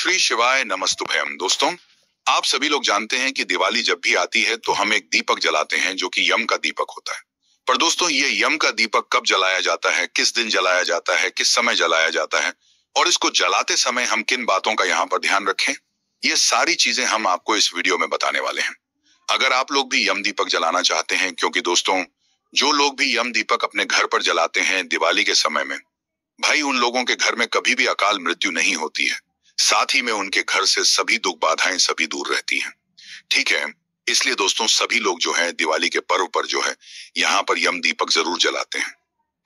श्री शिवाय नमस्तुभयम। दोस्तों, आप सभी लोग जानते हैं कि दिवाली जब भी आती है तो हम एक दीपक जलाते हैं जो कि यम का दीपक होता है। पर दोस्तों, ये यम का दीपक कब जलाया जाता है, किस दिन जलाया जाता है, किस समय जलाया जाता है और इसको जलाते समय हम किन बातों का यहाँ पर ध्यान रखें, ये सारी चीजें हम आपको इस वीडियो में बताने वाले हैं। अगर आप लोग भी यम दीपक जलाना चाहते हैं, क्योंकि दोस्तों, जो लोग भी यम दीपक अपने घर पर जलाते हैं दिवाली के समय में, भाई उन लोगों के घर में कभी भी अकाल मृत्यु नहीं होती है। साथ ही में उनके घर से सभी दुख बाधाएं सभी दूर रहती हैं। ठीक है, इसलिए दोस्तों सभी लोग जो है दिवाली के पर्व पर जो है यहाँ पर यम दीपक जरूर जलाते हैं।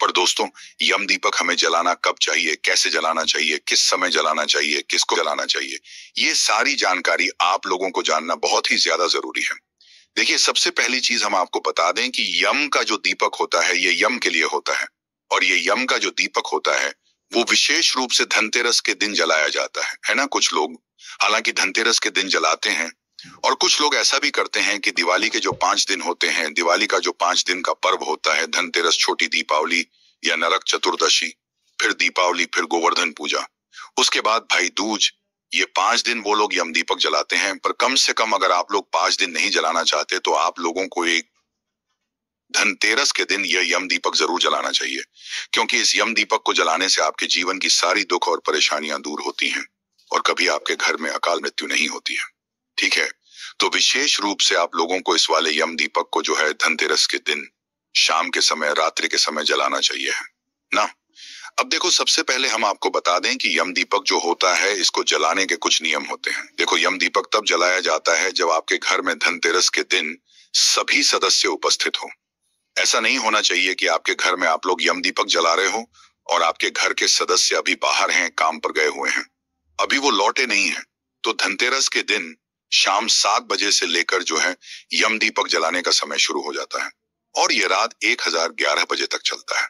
पर दोस्तों, यम दीपक हमें जलाना कब चाहिए, कैसे जलाना चाहिए, किस समय जलाना चाहिए, किसको जलाना चाहिए, ये सारी जानकारी आप लोगों को जानना बहुत ही ज्यादा जरूरी है। देखिए, सबसे पहली चीज हम आपको बता दें कि यम का जो दीपक होता है ये यम के लिए होता है। और ये यम का जो दीपक होता है वो विशेष रूप से धनतेरस के दिन जलाया जाता है ना। कुछ लोग हालांकि धनतेरस के दिन जलाते हैं और कुछ लोग ऐसा भी करते हैं कि दिवाली के जो 5 दिन होते हैं, दिवाली का जो 5 दिन का पर्व होता है, धनतेरस, छोटी दीपावली या नरक चतुर्दशी, फिर दीपावली, फिर गोवर्धन पूजा, उसके बाद भाई दूज, ये 5 दिन वो लोग यम दीपक जलाते हैं। पर कम से कम अगर आप लोग 5 दिन नहीं जलाना चाहते तो आप लोगों को एक धनतेरस के दिन यह यम दीपक जरूर जलाना चाहिए, क्योंकि इस यम दीपक को जलाने से आपके जीवन की सारी दुख और परेशानियां दूर होती हैं और कभी आपके घर में अकाल मृत्यु नहीं होती है। ठीक है, तो विशेष रूप से आप लोगों को इस वाले यम दीपक को जो है धनतेरस के दिन शाम के समय, रात्रि के समय जलाना चाहिए है ना। अब देखो, सबसे पहले हम आपको बता दें कि यम दीपक जो होता है इसको जलाने के कुछ नियम होते हैं। देखो, यम दीपक तब जलाया जाता है जब आपके घर में धनतेरस के दिन सभी सदस्य उपस्थित हो। ऐसा नहीं होना चाहिए कि आपके घर में आप लोग यम दीपक जला रहे हो और आपके घर के सदस्य अभी बाहर हैं, काम पर गए हुए हैं, अभी वो लौटे नहीं हैं। तो धनतेरस के दिन शाम 7 बजे से लेकर जो है यम दीपक जलाने का समय शुरू हो जाता है और ये रात 1011 बजे तक चलता है।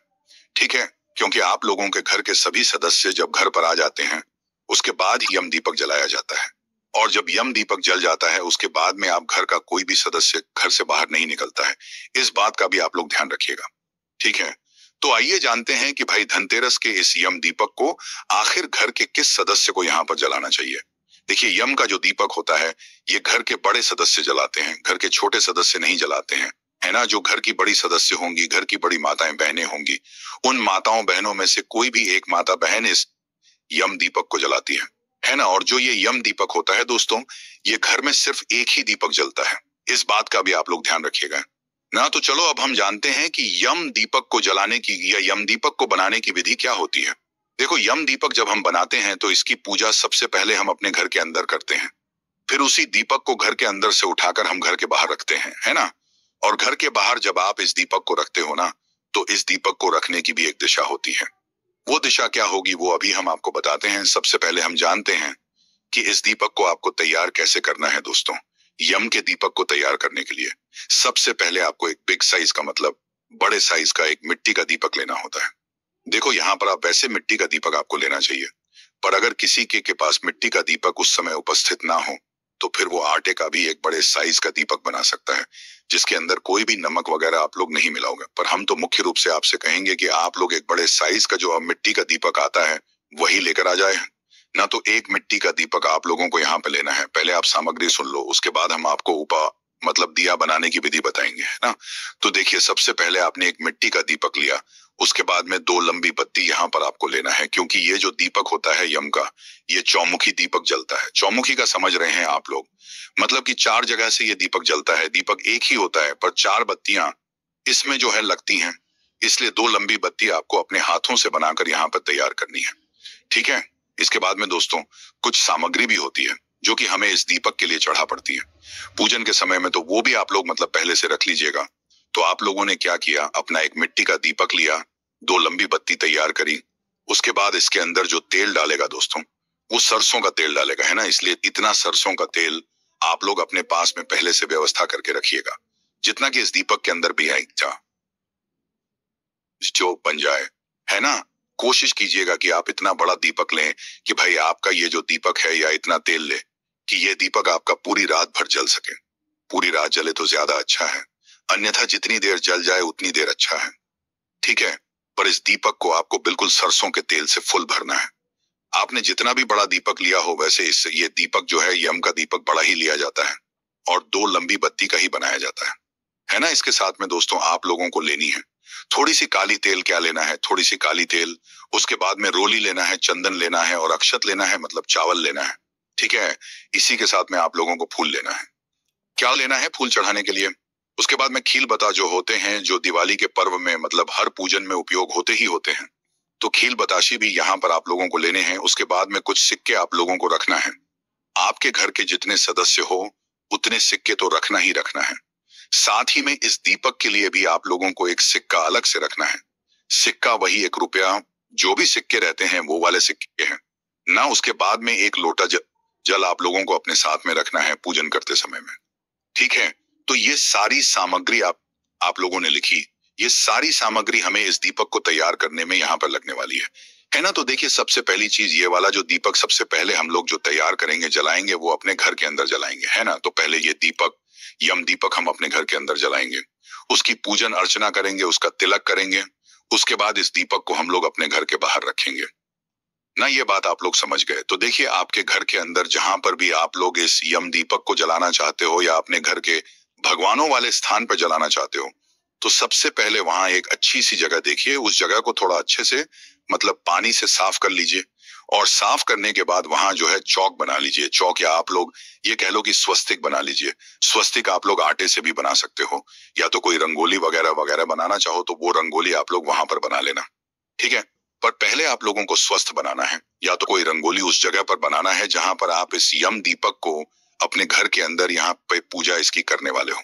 ठीक है, क्योंकि आप लोगों के घर के सभी सदस्य जब घर पर आ जाते हैं उसके बाद ही यम दीपक जलाया जाता है। और जब यम दीपक जल जाता है उसके बाद में आप घर का कोई भी सदस्य घर से बाहर नहीं निकलता है। इस बात का भी आप लोग ध्यान रखिएगा। ठीक है, तो आइए जानते हैं कि भाई धनतेरस के इस यम दीपक को आखिर घर के किस सदस्य को यहाँ पर जलाना चाहिए। देखिए, यम का जो दीपक होता है ये घर के बड़े सदस्य जलाते हैं, घर के छोटे सदस्य नहीं जलाते हैं, है ना। जो घर की बड़ी सदस्य होंगी, घर की बड़ी माताएं बहनें होंगी, उन माताओं बहनों में से कोई भी एक माता बहन इस यम दीपक को जलाती है ना। और जो ये यम दीपक होता है दोस्तों, ये घर में सिर्फ एक ही दीपक जलता है। इस बात का भी आप लोग ध्यान रखिएगा ना। तो चलो अब हम जानते हैं कि यम दीपक को जलाने की या यम दीपक को बनाने की विधि क्या होती है। देखो, यम दीपक जब हम बनाते हैं तो इसकी पूजा सबसे पहले हम अपने घर के अंदर करते हैं, फिर उसी दीपक को घर के अंदर से उठाकर हम घर के बाहर रखते हैं, है ना। और घर के बाहर जब आप इस दीपक को रखते हो ना, तो इस दीपक को रखने की भी एक दिशा होती है। वो दिशा क्या होगी वो अभी हम आपको बताते हैं। सबसे पहले हम जानते हैं कि इस दीपक को आपको तैयार कैसे करना है। दोस्तों, यम के दीपक को तैयार करने के लिए सबसे पहले आपको एक बिग साइज का, मतलब बड़े साइज का एक मिट्टी का दीपक लेना होता है। देखो, यहाँ पर आप वैसे मिट्टी का दीपक आपको लेना चाहिए, पर अगर किसी के पास मिट्टी का दीपक उस समय उपस्थित ना हो तो फिर वो आटे का भी एक बड़े साइज का दीपक बना सकता है, जिसके अंदर कोई भी नमक वगैरह आप लोग नहीं मिलाओगे। पर हम तो मुख्य रूप से आपसे कहेंगे कि आप लोग एक बड़े साइज का जो मिट्टी का दीपक आता है वही लेकर आ जाए ना। तो एक मिट्टी का दीपक आप लोगों को यहाँ पे लेना है। पहले आप सामग्री सुन लो, उसके बाद हम आपको मतलब दिया बनाने की विधि बताएंगे, है ना। तो देखिए, सबसे पहले आपने एक मिट्टी का दीपक लिया, उसके बाद में 2 लंबी बत्ती यहाँ पर आपको लेना है, क्योंकि ये जो दीपक होता है यम का, ये चौमुखी दीपक जलता है। चौमुखी का समझ रहे हैं आप लोग, मतलब कि 4 जगह से ये दीपक जलता है। दीपक एक ही होता है पर 4 बत्तियां इसमें जो है लगती हैं, इसलिए 2 लंबी बत्ती आपको अपने हाथों से बनाकर यहाँ पर तैयार करनी है। ठीक है, इसके बाद में दोस्तों कुछ सामग्री भी होती है जो कि हमें इस दीपक के लिए चढ़ा पड़ती है पूजन के समय में, तो वो भी आप लोग मतलब पहले से रख लीजिएगा। तो आप लोगों ने क्या किया, अपना एक मिट्टी का दीपक लिया, 2 लंबी बत्ती तैयार करी, उसके बाद इसके अंदर जो तेल डालेगा दोस्तों, वो सरसों का तेल डालेगा, है ना। इसलिए इतना सरसों का तेल आप लोग अपने पास में पहले से व्यवस्था करके रखिएगा, जितना कि इस दीपक के अंदर भी है जो बन जाए, है ना। कोशिश कीजिएगा कि आप इतना बड़ा दीपक लें कि भाई आपका ये जो दीपक है या इतना तेल ले कि ये दीपक आपका पूरी रात भर जल सके। पूरी रात जले तो ज्यादा अच्छा है, अन्यथा जितनी देर जल जाए उतनी देर अच्छा है। ठीक है, पर इस दीपक को आपको बिल्कुल सरसों के तेल से फुल भरना है। आपने जितना भी बड़ा दीपक लिया हो, वैसे इससे ये दीपक जो है यम का दीपक बड़ा ही लिया जाता है और 2 लंबी बत्ती का ही बनाया जाता है ना। इसके साथ में दोस्तों आप लोगों को लेनी है थोड़ी सी काली तेल। क्या लेना है? थोड़ी सी काली तेल। उसके बाद में रोली लेना है, चंदन लेना है और अक्षत लेना है, मतलब चावल लेना है। ठीक है, इसी के साथ में आप लोगों को फूल लेना है। क्या लेना है फूल चढ़ाने के लिए? उसके बाद में खील बता जो होते हैं, जो दिवाली के पर्व में मतलब हर पूजन में उपयोग होते ही होते हैं, तो खील बताशी भी यहाँ पर आप लोगों को लेने हैं। उसके बाद में कुछ सिक्के आप लोगों को रखना है। आपके घर के जितने सदस्य हो उतने सिक्के तो रखना ही रखना है। साथ ही में इस दीपक के लिए भी आप लोगों को एक सिक्का अलग से रखना है। सिक्का वही 1 रुपया, जो भी सिक्के रहते हैं वो वाले सिक्के हैं ना। उसके बाद में 1 लोटा जल आप लोगों को अपने साथ में रखना है पूजन करते समय में। ठीक है, तो ये सारी सामग्री आप लोगों ने लिखी। ये सारी सामग्री हमें इस दीपक को तैयार करने में यहाँ पर लगने वाली है ना। तो देखिए, सबसे पहली चीज ये वाला जो दीपक सबसे पहले हम लोग जो तैयार करेंगे, जलाएंगे, वो अपने घर के अंदर जलाएंगे, है ना। तो पहले ये दीपक, यम दीपक हम अपने घर के अंदर जलाएंगे, उसकी पूजन अर्चना करेंगे, उसका तिलक करेंगे। उसके बाद इस दीपक को हम लोग अपने घर के बाहर रखेंगे ना। ये बात आप लोग समझ गए। तो देखिए, आपके घर के अंदर जहां पर भी आप लोग इस यम दीपक को जलाना चाहते हो या अपने घर के भगवानों वाले स्थान पर जलाना चाहते हो, तो सबसे पहले वहां एक अच्छी सी जगह देखिए। उस जगह को थोड़ा अच्छे से मतलब पानी से साफ कर लीजिए और साफ करने के बाद वहां जो है चौक बना लीजिए। चौक या आप लोग ये कह लो कि स्वस्तिक बना लीजिए। स्वस्तिक आप लोग आटे से भी बना सकते हो, या तो कोई रंगोली वगैरह वगैरह बनाना चाहो तो वो रंगोली आप लोग वहां पर बना लेना। ठीक है, पर पहले आप लोगों को स्वस्थ बनाना है, या तो कोई रंगोली उस जगह पर बनाना है जहां पर आप इस यम दीपक को अपने घर के अंदर यहाँ पे पूजा इसकी करने वाले हो।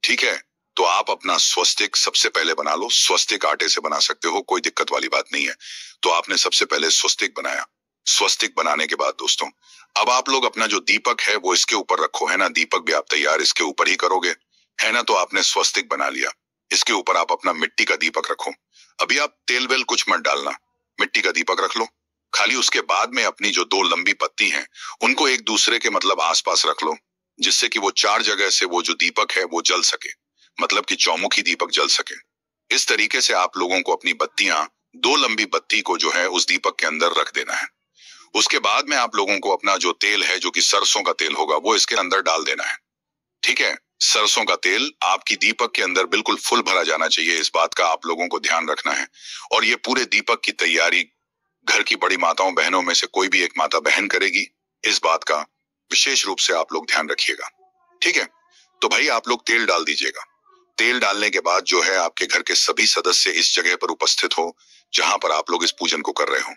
ठीक है, तो आप अपना स्वस्तिक सबसे पहले बना लो। स्वस्तिक आटे से बना सकते हो, कोई दिक्कत वाली बात नहीं है। तो आपने सबसे पहले स्वस्तिक बनाया। स्वस्तिक बनाने के बाद दोस्तों, अब आप लोग अपना जो दीपक है वो इसके ऊपर रखो, है ना। दीपक भी आप तैयार इसके ऊपर ही करोगे, है ना। तो आपने स्वस्तिक बना लिया, इसके ऊपर आप अपना मिट्टी का दीपक रखो। अभी आप तेल वेल कुछ मत डालना, मिट्टी का दीपक रख लो खाली। उसके बाद में अपनी जो 2 लंबी पत्ती हैं उनको एक दूसरे के मतलब आसपास रख लो, जिससे कि वो 4 जगह से वो जो दीपक है वो जल सके, मतलब कि चौमुखी दीपक जल सके। इस तरीके से आप लोगों को अपनी बत्तियां, 2 लंबी बत्ती को जो है उस दीपक के अंदर रख देना है। उसके बाद में आप लोगों को अपना जो तेल है, जो कि सरसों का तेल होगा, वो इसके अंदर डाल देना है। ठीक है, सरसों का तेल आपकी दीपक के अंदर बिल्कुल फुल भरा जाना चाहिए। इस बात का आप लोगों को ध्यान रखना है। और ये पूरे दीपक की तैयारी घर की बड़ी माताओं बहनों में से कोई भी एक माता बहन करेगी। इस बात का विशेष रूप से आप लोग ध्यान रखिएगा। ठीक है, तो भाई आप लोग तेल डाल दीजिएगा। तेल डालने के बाद जो है आपके घर के सभी सदस्य इस जगह पर उपस्थित हो जहां पर आप लोग इस पूजन को कर रहे हो।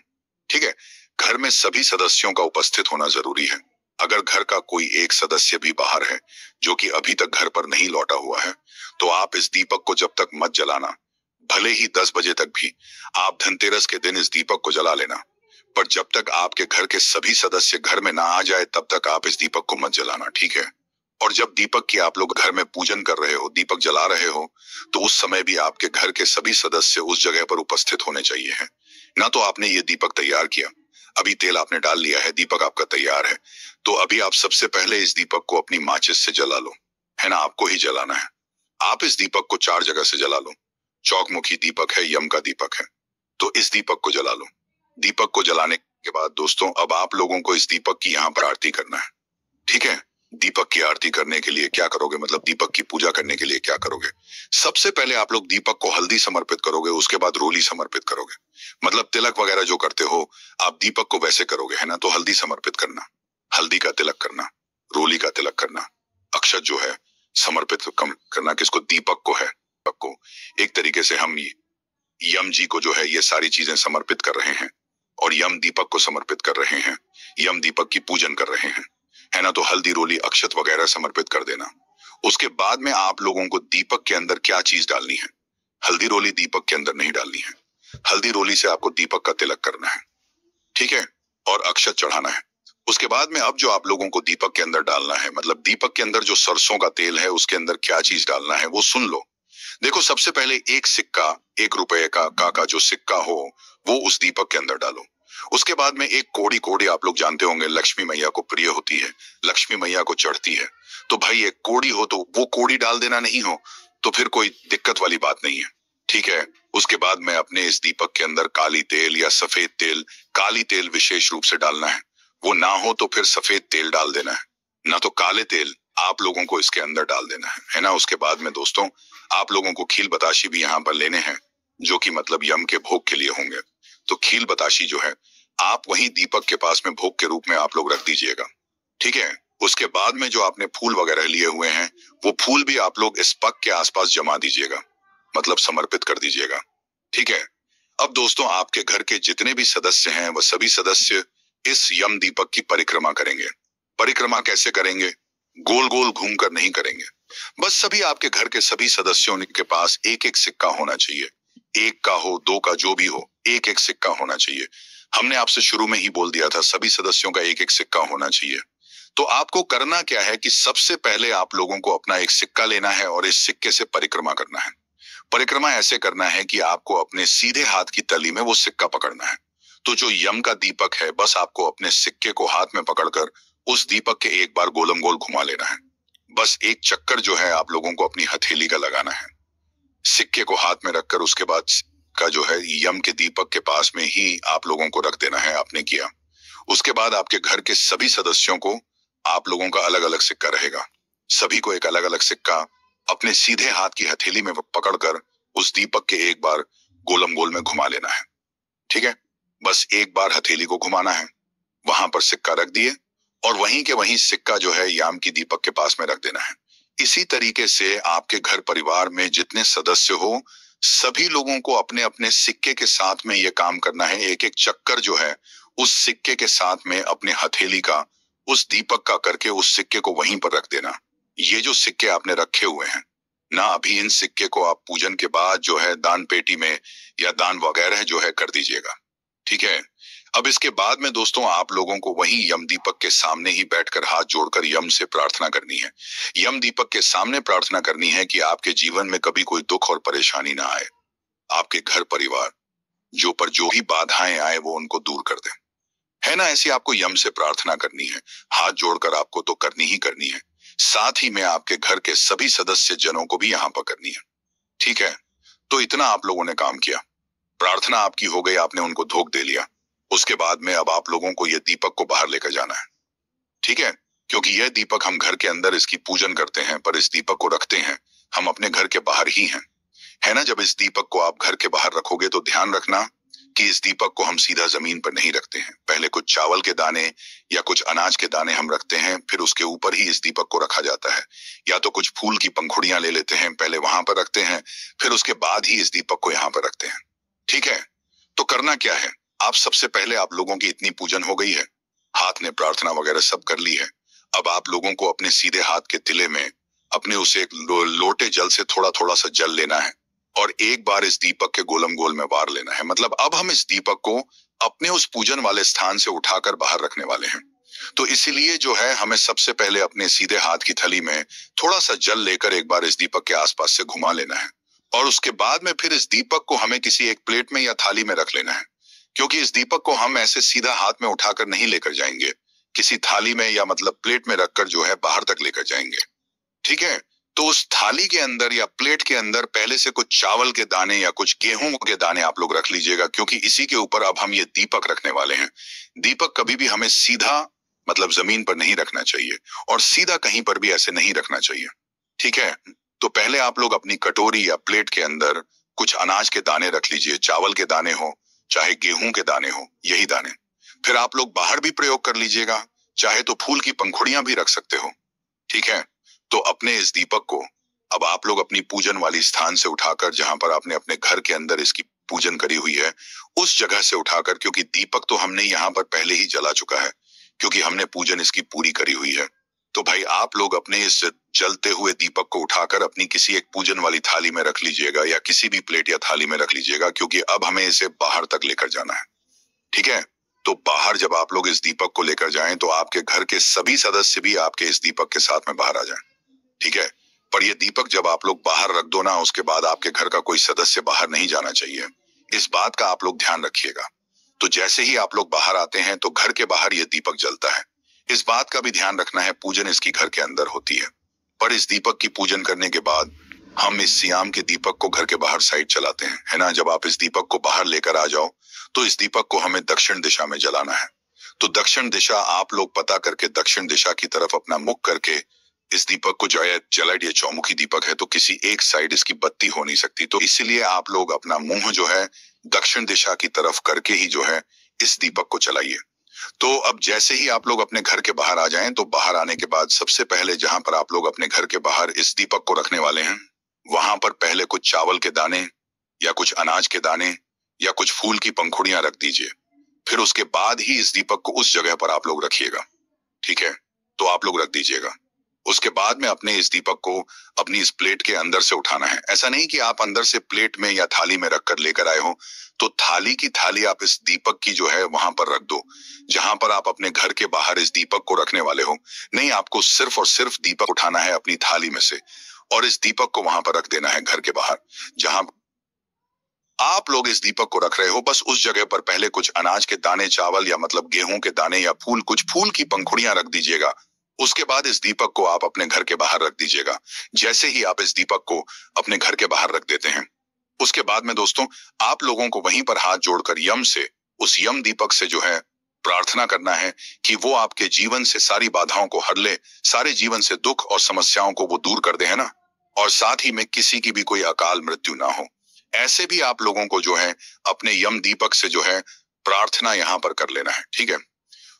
ठीक है, घर में सभी सदस्यों का उपस्थित होना जरूरी है। अगर घर का कोई एक सदस्य भी बाहर है जो कि अभी तक घर पर नहीं लौटा हुआ है, तो आप इस दीपक को जब तक मत जलाना। भले ही 10 बजे तक भी आप धनतेरस के दिन इस दीपक को जला लेना, पर जब तक आपके घर के सभी सदस्य घर में ना आ जाए तब तक आप इस दीपक को मत जलाना। ठीक है, और जब दीपक की आप लोग घर में पूजन कर रहे हो, दीपक जला रहे हो, तो उस समय भी आपके घर के सभी सदस्य उस जगह पर उपस्थित होने चाहिए है ना। तो आपने ये दीपक तैयार किया, अभी तेल आपने डाल लिया है, दीपक आपका तैयार है। तो अभी आप सबसे पहले इस दीपक को अपनी माचिस से जला लो, है ना। आपको ही जलाना है। आप इस दीपक को 4 जगह से जला लो। चौकमुखी दीपक है, यम का दीपक है, तो इस दीपक को जला लो। दीपक को जलाने के बाद दोस्तों, अब आप लोगों को इस दीपक की यहाँ पर आरती करना है। ठीक है, दीपक की आरती करने के लिए क्या करोगे, मतलब दीपक की पूजा करने के लिए क्या करोगे? सबसे पहले आप लोग दीपक को हल्दी समर्पित करोगे, उसके बाद रोली समर्पित करोगे। मतलब तिलक वगैरह जो करते हो आप दीपक को वैसे करोगे, है ना। तो हल्दी समर्पित करना, हल्दी का तिलक करना, रोली का तिलक करना, अक्षत जो है समर्पित करना किसको? दीपक को है। दीपक को एक तरीके से हम यम जी को जो है ये सारी चीजें समर्पित कर रहे हैं और यम दीपक को समर्पित कर रहे हैं, यम दीपक की पूजन कर रहे हैं, है ना। तो हल्दी रोली अक्षत वगैरह समर्पित कर देना। उसके बाद में आप लोगों को दीपक के अंदर क्या चीज डालनी है? हल्दी रोली दीपक के अंदर नहीं डालनी है। हल्दी रोली से आपको दीपक का तिलक करना है। ठीक है, और अक्षत चढ़ाना है। उसके बाद में अब जो आप लोगों को दीपक के अंदर डालना है, मतलब दीपक के अंदर जो सरसों का तेल है उसके अंदर क्या चीज डालना है वो सुन लो। देखो, सबसे पहले एक सिक्का, 1 रुपए का जो सिक्का हो वो उस दीपक के अंदर डालो। उसके बाद में एक कोड़ी, कोड़ी आप लोग जानते होंगे लक्ष्मी मैया को प्रिय होती है, लक्ष्मी मैया को चढ़ती है। तो भाई एक कोड़ी हो तो वो कोड़ी डाल देना, नहीं हो तो फिर कोई दिक्कत वाली बात नहीं है। ठीक है। उसके बाद में अपने इस दीपक के अंदर काली तेल या सफेद तेल, काली तेल विशेष रूप से डालना है। वो ना हो तो फिर सफेद तेल डाल देना है, ना तो काले तेल आप लोगों को इसके अंदर डाल देना है ना। उसके बाद में दोस्तों आप लोगों को खील बताशी भी यहाँ पर लेने हैं, जो कि मतलब यम के भोग के लिए होंगे। तो खील बताशी जो है आप वहीं दीपक के पास में भोग के रूप में आप लोग रख दीजिएगा। ठीक है। उसके बाद में जो आपने फूल वगैरह लिए हुए हैं, वो फूल भी आप लोग इस पग के आसपास जमा दीजिएगा, मतलब समर्पित कर दीजिएगा। ठीक है। अब दोस्तों आपके घर के जितने भी सदस्य हैं वह सभी सदस्य इस यम दीपक की परिक्रमा करेंगे। परिक्रमा कैसे करेंगे? गोल गोल घूमकर नहीं करेंगे। बस सभी आपके घर के सभी सदस्यों के पास एक एक सिक्का होना चाहिए। एक का हो, दो का, जो भी हो, एक एक सिक्का होना चाहिए। हमने आपसे शुरू में ही बोल दिया था सभी सदस्यों का एक एक सिक्का होना चाहिए। तो आपको करना क्या है कि सबसे पहले आप लोगों को अपना एक सिक्का लेना है और इस सिक्के से परिक्रमा करना है। परिक्रमा ऐसे करना है कि आपको अपने सीधे हाथ की तली में वो सिक्का पकड़ना है। तो जो यम का दीपक है, बस आपको अपने सिक्के को हाथ में पकड़कर उस दीपक के एक बार गोलम गोल घुमा लेना है। बस एक चक्कर जो है आप लोगों को अपनी हथेली का लगाना है। सिक्के को हाथ में रखकर उसके बाद का जो है यम के दीपक के पास में ही आप लोगों को रख देना है। आपने किया। उसके बाद आपके घर के सभी सदस्यों को आप लोगों का अलग अलग सिक्का रहेगा। सभी को एक अलग अलग सिक्का अपने सीधे हाथ की हथेली में पकड़कर उस दीपक के एक बार गोलम गोल में घुमा लेना है। ठीक है। बस एक बार हथेली को घुमाना है, वहां पर सिक्का रख दिए और वहीं के वहीं सिक्का जो है याम की दीपक के पास में रख देना है। इसी तरीके से आपके घर परिवार में जितने सदस्य हो, सभी लोगों को अपने अपने सिक्के के साथ में यह काम करना है। एक एक चक्कर जो है उस सिक्के के साथ में अपने हथेली का उस दीपक का करके उस सिक्के को वहीं पर रख देना। ये जो सिक्के आपने रखे हुए हैं ना, अभी इन सिक्के को आप पूजन के बाद जो है दान पेटी में या दान वगैरह जो है कर दीजिएगा। ठीक है। अब इसके बाद में दोस्तों आप लोगों को वहीं यम दीपक के सामने ही बैठकर हाथ जोड़कर यम से प्रार्थना करनी है। यम दीपक के सामने प्रार्थना करनी है कि आपके जीवन में कभी कोई दुख और परेशानी ना आए। आपके घर परिवार जो भी बाधाएं आए वो उनको दूर कर दे, है ना। ऐसी आपको यम से प्रार्थना करनी है। हाथ जोड़कर आपको तो करनी ही करनी है, साथ ही में आपके घर के सभी सदस्य जनों को भी यहाँ पर करनी है। ठीक है। तो इतना आप लोगों ने काम किया, प्रार्थना आपकी हो गई, आपने उनको धोख दे लिया। उसके बाद में अब आप लोगों को यह दीपक को बाहर लेकर जाना है। ठीक है। क्योंकि यह दीपक हम घर के अंदर इसकी पूजन करते हैं, पर इस दीपक को रखते हैं हम अपने घर के बाहर ही हैं, है ना। जब इस दीपक को आप घर के बाहर रखोगे तो ध्यान रखना कि इस दीपक को हम सीधा जमीन पर नहीं रखते हैं। पहले कुछ चावल के दाने या कुछ अनाज के दाने हम रखते हैं, फिर उसके ऊपर ही इस दीपक को रखा जाता है। या तो कुछ फूल की पंखुड़ियां ले लेते हैं, पहले वहां पर रखते हैं, फिर उसके बाद ही इस दीपक को यहाँ पर रखते हैं। ठीक है। तो करना क्या है, आप सबसे पहले आप लोगों की इतनी पूजन हो गई है, हाथ ने प्रार्थना वगैरह सब कर ली है। अब आप लोगों को अपने सीधे हाथ के तिले में अपने उसे एक लोटे जल से थोड़ा थोड़ा सा जल लेना है और एक बार इस दीपक के गोलम गोल में वार लेना है। मतलब अब हम इस दीपक को अपने उस पूजन वाले स्थान से उठाकर बाहर रखने वाले हैं। तो इसीलिए जो है हमें सबसे पहले अपने सीधे हाथ की थली में थोड़ा सा जल लेकर एक बार इस दीपक के आसपास से घुमा लेना है और उसके बाद में फिर इस दीपक को हमें किसी एक प्लेट में या थाली में रख लेना है। क्योंकि इस दीपक को हम ऐसे सीधा हाथ में उठाकर नहीं लेकर जाएंगे, किसी थाली में या मतलब प्लेट में रखकर जो है बाहर तक लेकर जाएंगे। ठीक है। तो उस थाली के अंदर या प्लेट के अंदर पहले से कुछ चावल के दाने या कुछ गेहूं के दाने आप लोग रख लीजिएगा, क्योंकि इसी के ऊपर अब हम ये दीपक रखने वाले हैं। दीपक कभी भी हमें सीधा मतलब जमीन पर नहीं रखना चाहिए और सीधा कहीं पर भी ऐसे नहीं रखना चाहिए। ठीक है। तो पहले आप लोग अपनी कटोरी या प्लेट के अंदर कुछ अनाज के दाने रख लीजिए, चावल के दाने हो चाहे गेहूं के दाने हो, यही दाने। फिर आप लोग बाहर भी प्रयोग कर लीजिएगा, चाहे तो फूल की पंखुड़ियां भी रख सकते हो। ठीक है। तो अपने इस दीपक को अब आप लोग अपनी पूजन वाली स्थान से उठाकर, जहां पर आपने अपने घर के अंदर इसकी पूजन करी हुई है, उस जगह से उठाकर, क्योंकि दीपक तो हमने यहाँ पर पहले ही जला चुका है, क्योंकि हमने पूजन इसकी पूरी करी हुई है। तो भाई आप लोग अपने इस जलते हुए दीपक को उठाकर अपनी किसी एक पूजन वाली थाली में रख लीजिएगा या किसी भी प्लेट या थाली में रख लीजिएगा, क्योंकि अब हमें इसे बाहर तक लेकर जाना है। ठीक है। तो बाहर जब आप लोग इस दीपक को लेकर जाएं तो आपके घर के सभी सदस्य भी आपके इस दीपक के साथ में बाहर आ जाएं। ठीक है। पर ये दीपक जब आप लोग बाहर रख दो ना, उसके बाद आपके घर का कोई सदस्य बाहर नहीं जाना चाहिए। इस बात का आप लोग ध्यान रखिएगा। तो जैसे ही आप लोग बाहर आते हैं तो घर के बाहर ये दीपक जलता है। इस बात का भी ध्यान रखना है, पूजन इसकी घर के अंदर होती है, पर इस दीपक की पूजन करने के बाद हम इस सियाम के दीपक को घर के बाहर साइड चलाते हैं, है ना। जब आप इस दीपक को बाहर लेकर आ जाओ तो इस दीपक को हमें दक्षिण दिशा में जलाना है। तो दक्षिण दिशा आप लोग पता करके दक्षिण दिशा की तरफ अपना मुख करके इस दीपक को जलाइए। ये चौमुखी दीपक है तो किसी एक साइड इसकी बत्ती हो नहीं सकती, तो इसीलिए आप लोग अपना मुंह जो है दक्षिण दिशा की तरफ करके ही जो है इस दीपक को जलाइए। तो अब जैसे ही आप लोग अपने घर के बाहर आ जाएं, तो बाहर आने के बाद सबसे पहले जहां पर आप लोग अपने घर के बाहर इस दीपक को रखने वाले हैं, वहां पर पहले कुछ चावल के दाने या कुछ अनाज के दाने या कुछ फूल की पंखुड़ियां रख दीजिए। फिर उसके बाद ही इस दीपक को उस जगह पर आप लोग रखिएगा, ठीक है। तो आप लोग रख दीजिएगा। उसके बाद में अपने इस दीपक को अपनी इस प्लेट के अंदर से उठाना है। ऐसा नहीं कि आप अंदर से प्लेट में या थाली में रखकर लेकर आए हो, तो थाली की थाली आप इस दीपक की जो है वहां पर रख दो, जहां पर आप अपने घर के बाहर इस दीपक को रखने वाले हो। नहीं, आपको सिर्फ और सिर्फ दीपक उठाना है अपनी थाली में से और इस दीपक को वहां पर रख देना है घर के बाहर। जहां आप लोग इस दीपक को रख रहे हो, बस उस जगह पर पहले कुछ अनाज के दाने, चावल या मतलब गेहूं के दाने या कुछ फूल की पंखुड़ियां रख दीजिएगा। उसके बाद इस दीपक को आप अपने घर के बाहर रख दीजिएगा। जैसे ही आप इस दीपक को अपने घर के बाहर रख देते हैं, उसके बाद में दोस्तों आप लोगों को वहीं पर हाथ जोड़कर यम से, उस यम दीपक से जो है प्रार्थना करना है कि वो आपके जीवन से सारी बाधाओं को हर ले, सारे जीवन से दुख और समस्याओं को वो दूर कर दे, है ना। और साथ ही में किसी की भी कोई अकाल मृत्यु ना हो। ऐसे भी आप लोगों को जो है अपने यम दीपक से जो है प्रार्थना यहाँ पर कर लेना है, ठीक है।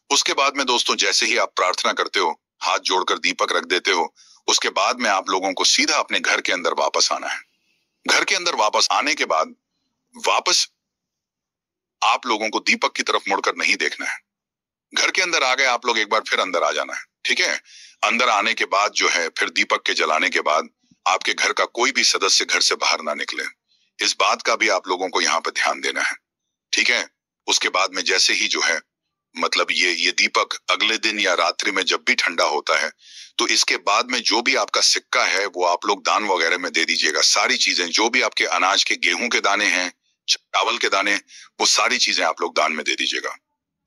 उसके बाद में दोस्तों जैसे ही आप प्रार्थना करते हो, हाथ जोड़कर दीपक रख देते हो, उसके बाद में आप लोगों को सीधा अपने घर के अंदर वापस आना है। घर के अंदर वापस आने के बाद वापस आप लोगों को दीपक की तरफ मुड़कर नहीं देखना है। घर के अंदर आ गए आप लोग, एक बार फिर अंदर आ जाना है, ठीक है। अंदर आने के बाद जो है फिर दीपक के जलाने के बाद आपके घर का कोई भी सदस्य घर से बाहर ना निकले। इस बात का भी आप लोगों को यहाँ पर ध्यान देना है, ठीक है। उसके बाद में जैसे ही जो है मतलब ये दीपक अगले दिन या रात्रि में जब भी ठंडा होता है, तो इसके बाद में जो भी आपका सिक्का है वो आप लोग दान वगैरह में दे दीजिएगा। सारी चीजें जो भी आपके अनाज के, गेहूं के दाने हैं, चावल के दाने, वो सारी चीजें आप लोग दान में दे दीजिएगा।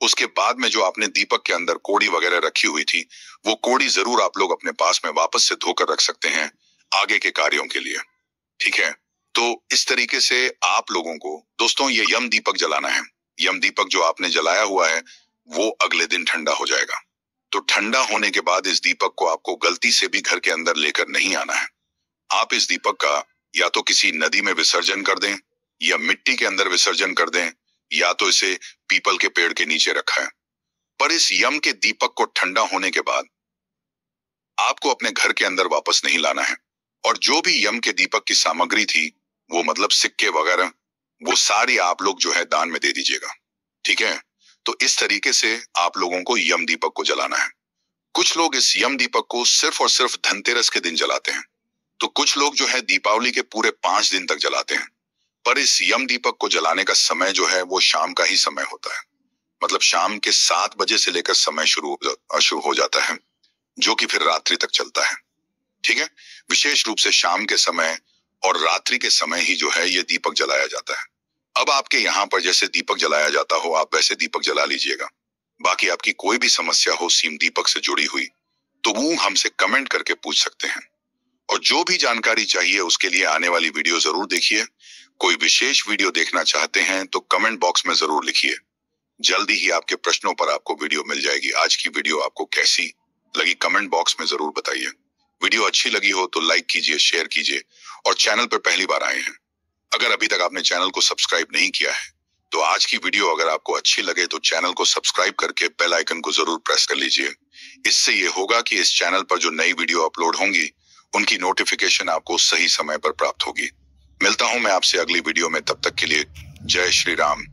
उसके बाद में जो आपने दीपक के अंदर कोड़ी वगैरह रखी हुई थी, वो कोड़ी जरूर आप लोग अपने पास में वापस से धोकर रख सकते हैं आगे के कार्यों के लिए, ठीक है। तो इस तरीके से आप लोगों को दोस्तों ये यम दीपक जलाना है। यम दीपक जो आपने जलाया हुआ है वो अगले दिन ठंडा हो जाएगा। तो ठंडा होने के बाद इस दीपक को आपको गलती से भी घर के अंदर लेकर नहीं आना है। आप इस दीपक का या तो किसी नदी में विसर्जन कर दें या मिट्टी के अंदर विसर्जन कर दें, या तो इसे पीपल के पेड़ के नीचे रखा है। पर इस यम के दीपक को ठंडा होने के बाद आपको अपने घर के अंदर वापस नहीं लाना है। और जो भी यम के दीपक की सामग्री थी, वो मतलब सिक्के वगैरह, वो सारी आप लोग जो है दान में दे दीजिएगा, ठीक है। तो इस तरीके से आप लोगों को यम दीपक को जलाना है। कुछ लोग इस यम दीपक को सिर्फ और सिर्फ धनतेरस के दिन जलाते हैं, तो कुछ लोग जो है दीपावली के पूरे 5 दिन तक जलाते हैं। पर इस यम दीपक को जलाने का समय जो है वो शाम का ही समय होता है। मतलब शाम के 7 बजे से लेकर समय शुरू हो जाता है, जो कि फिर रात्रि तक चलता है, ठीक है। विशेष रूप से शाम के समय और रात्रि के समय ही जो है ये दीपक जलाया जाता है। अब आपके यहाँ पर जैसे दीपक जलाया जाता हो, आप वैसे दीपक जला लीजिएगा। बाकी आपकी कोई भी समस्या हो सीम दीपक से जुड़ी हुई, तो वो हमसे कमेंट करके पूछ सकते हैं। और जो भी जानकारी चाहिए उसके लिए आने वाली वीडियो जरूर देखिए। कोई विशेष वीडियो देखना चाहते हैं तो कमेंट बॉक्स में जरूर लिखिए। जल्दी ही आपके प्रश्नों पर आपको वीडियो मिल जाएगी। आज की वीडियो आपको कैसी लगी कमेंट बॉक्स में जरूर बताइए। वीडियो अच्छी लगी हो तो लाइक कीजिए, शेयर कीजिए और चैनल पर पहली बार आए हैं, अगर अभी तक आपने चैनल को सब्सक्राइब नहीं किया है, तो आज की वीडियो अगर आपको अच्छी लगे तो चैनल को सब्सक्राइब करके बेल आइकन को जरूर प्रेस कर लीजिए। इससे ये होगा कि इस चैनल पर जो नई वीडियो अपलोड होंगी उनकी नोटिफिकेशन आपको सही समय पर प्राप्त होगी। मिलता हूं मैं आपसे अगली वीडियो में, तब तक के लिए जय श्री राम।